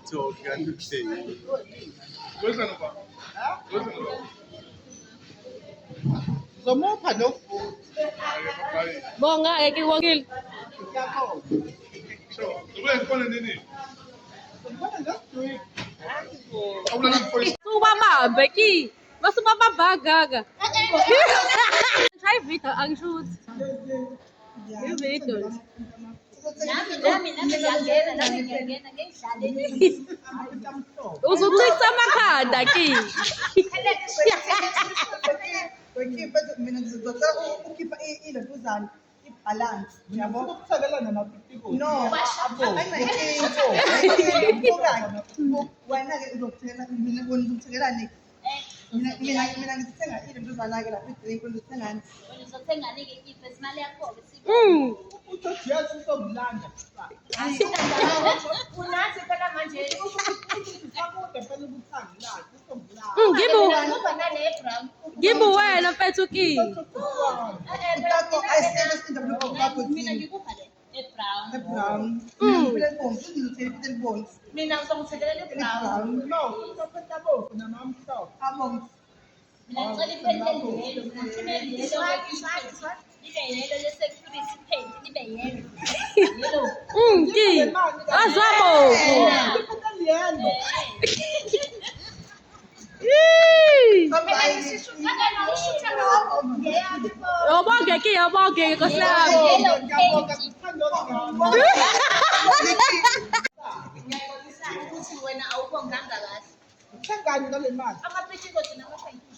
TikTok and Bonga ekiwokil. Sumama Becky. Masumama bagaga. Try Vito ang shoot. Vito. Usutik sa makhanda ki. Balance. No, wena ke uzokuthenga mina ngizokuthengelani mina ngithenga izinto zana ke lapha idrink ngizothenga Uzothengani ke iphesi imali yakho ke uzothi usomlanda unathi phela manje sakude phela ubuthanga la usomlanda ngoba nale brown Gibu wena mfethu ki. Utako ayisebenzisa indaba lokho mina ngikupha le brown brown phela bonke ngizothenga phela bonke mina ngizongithengelela brown no uzophetha bonke namamhlophe abonke mina ngicela iphelele yelo mina ngifuna yelo ibe yelo ye-security paint ibe yelo yelo Ki. Azwabo. Obonge ki obonge nkosiyami. ukuthi wena awubonganga kahle uthengani ngale mali amapitshiko thina ama-thank you